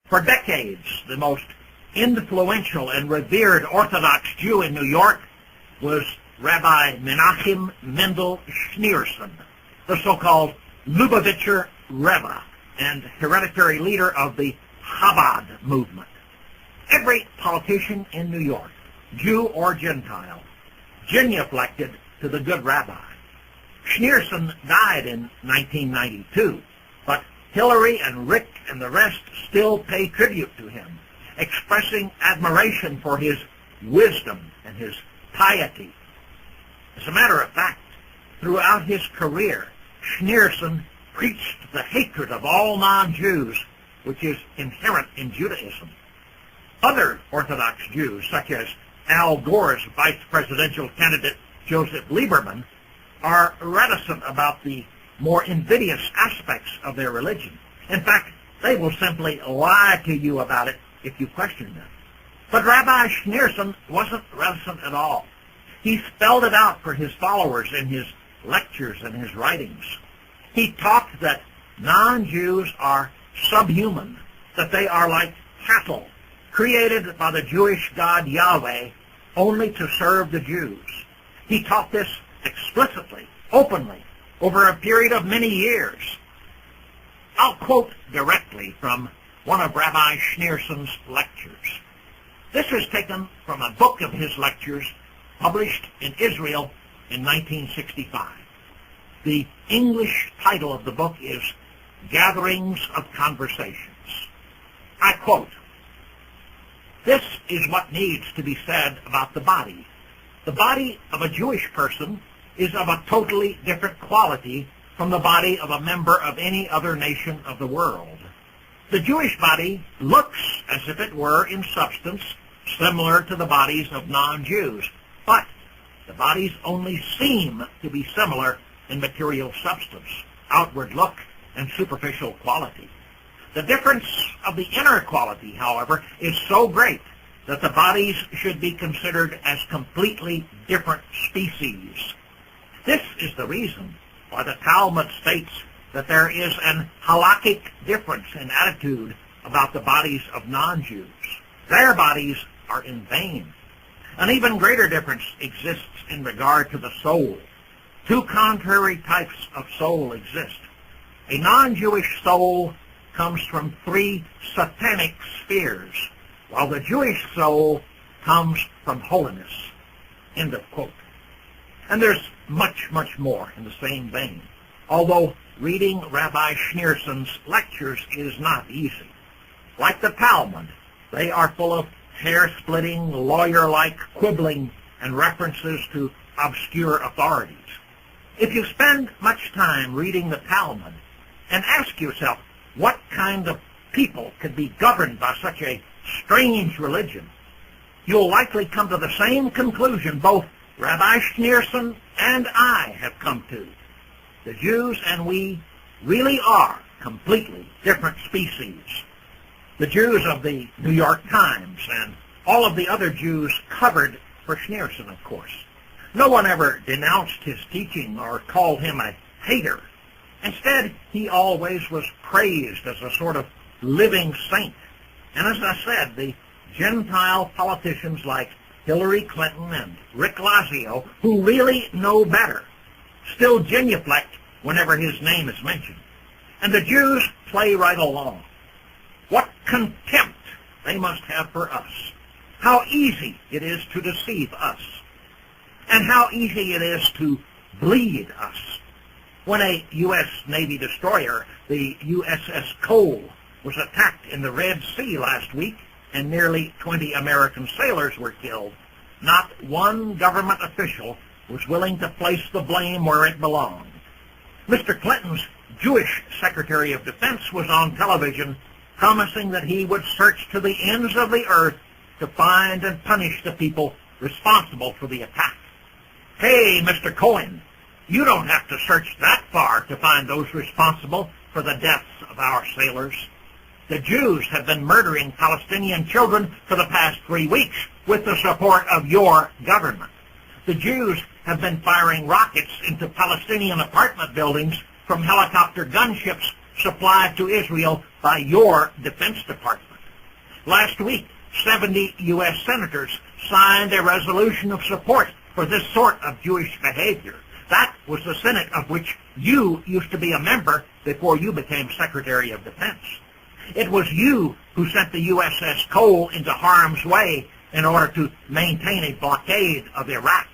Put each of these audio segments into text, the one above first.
For decades, the most influential and revered Orthodox Jew in New York was Rabbi Menachem Mendel Schneerson, the so-called Lubavitcher Rebbe and hereditary leader of the Chabad movement. Every politician in New York, Jew or Gentile, genuflected to the good rabbi. Schneerson died in 1992, but Hillary and Rick and the rest still pay tribute to him, expressing admiration for his wisdom and his piety. As a matter of fact, throughout his career, Schneerson preached the hatred of all non-Jews, which is inherent in Judaism. Other Orthodox Jews, such as Al Gore's vice presidential candidate Joseph Lieberman, are reticent about the more invidious aspects of their religion. In fact, they will simply lie to you about it if you question them. But Rabbi Schneerson wasn't reticent at all. He spelled it out for his followers in his lectures and his writings. He taught that non-Jews are subhuman, that they are like cattle, created by the Jewish God Yahweh only to serve the Jews. He taught this explicitly, openly, over a period of many years. I'll quote directly from one of Rabbi Schneerson's lectures. This is taken from a book of his lectures published in Israel in 1965. The English title of the book is Gatherings of Conversations. I quote, "This is what needs to be said about the body. The body of a Jewish person is of a totally different quality from the body of a member of any other nation of the world. The Jewish body looks as if it were, in substance, similar to the bodies of non-Jews, but the bodies only seem to be similar in material substance, outward look, and superficial quality. The difference of the inner quality, however, is so great that the bodies should be considered as completely different species. This is the reason why the Talmud states that there is an halakhic difference in attitude about the bodies of non-Jews. Their bodies are in vain. An even greater difference exists in regard to the soul. Two contrary types of soul exist. A non-Jewish soul comes from three satanic spheres, while the Jewish soul comes from holiness." End of quote. And there's much, much more in the same vein, although reading Rabbi Schneerson's lectures is not easy. Like the Talmud, they are full of hair-splitting, lawyer-like quibbling and references to obscure authorities. If you spend much time reading the Talmud and ask yourself what kind of people could be governed by such a strange religion, you'll likely come to the same conclusion both Rabbi Schneerson and I have come to. The Jews and we really are completely different species. The Jews of the New York Times and all of the other Jews covered for Schneerson, of course. No one ever denounced his teaching or called him a hater. Instead, he always was praised as a sort of living saint. And as I said, the Gentile politicians like Hillary Clinton and Rick Lazio, who really know better, still genuflect whenever his name is mentioned. And the Jews play right along. What contempt they must have for us. How easy it is to deceive us. And how easy it is to bleed us. When a U.S. Navy destroyer, the USS Cole, was attacked in the Red Sea last week and nearly 20 American sailors were killed, not one government official was willing to place the blame where it belonged. Mr. Clinton's Jewish Secretary of Defense was on television promising that he would search to the ends of the earth to find and punish the people responsible for the attack. Hey, Mr. Cohen, you don't have to search that far to find those responsible for the deaths of our sailors. The Jews have been murdering Palestinian children for the past 3 weeks with the support of your government. The Jews have been firing rockets into Palestinian apartment buildings from helicopter gunships supplied to Israel by your Defense Department. Last week, 70 U.S. senators signed a resolution of support for this sort of Jewish behavior. That was the Senate of which you used to be a member before you became Secretary of Defense. It was you who sent the USS Cole into harm's way in order to maintain a blockade of Iraq,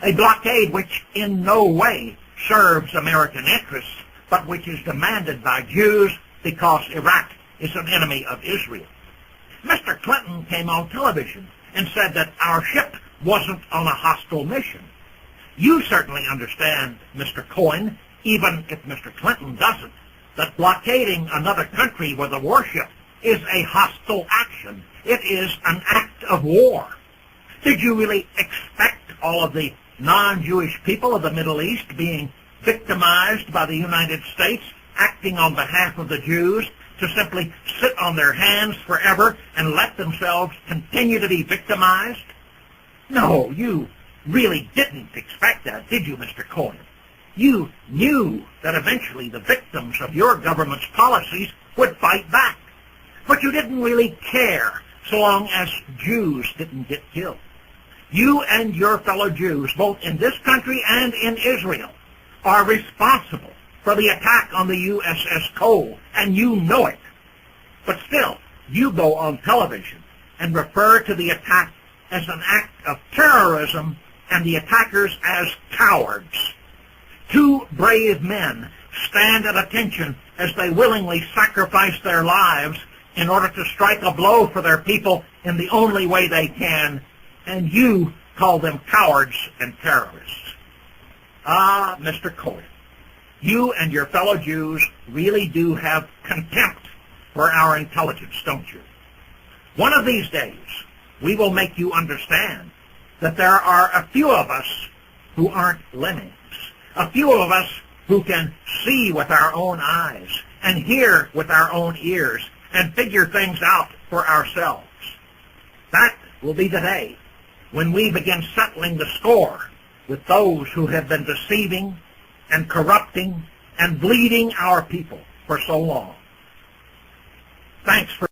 a blockade which in no way serves American interests, but which is demanded by Jews because Iraq is an enemy of Israel. Mr. Clinton came on television and said that our ship wasn't on a hostile mission. You certainly understand, Mr. Cohen, even if Mr. Clinton doesn't, that blockading another country with a warship is a hostile action. It is an act of war. Did you really expect all of the non-Jewish people of the Middle East being victimized by the United States, acting on behalf of the Jews, to simply sit on their hands forever and let themselves continue to be victimized? No, you really didn't expect that, did you, Mr. Cohen? You knew that eventually the victims of your government's policies would fight back. But you didn't really care so long as Jews didn't get killed. You and your fellow Jews, both in this country and in Israel, are responsible for the attack on the USS Cole, and you know it. But still, you go on television and refer to the attack as an act of terrorism and the attackers as cowards. Two brave men stand at attention as they willingly sacrifice their lives in order to strike a blow for their people in the only way they can, and you call them cowards and terrorists. Ah, Mr. Cohen, you and your fellow Jews really do have contempt for our intelligence, don't you? One of these days, we will make you understand that there are a few of us who aren't lemmings, a few of us who can see with our own eyes and hear with our own ears and figure things out for ourselves. That will be the day when we begin settling the score with those who have been deceiving and corrupting and bleeding our people for so long. Thanks for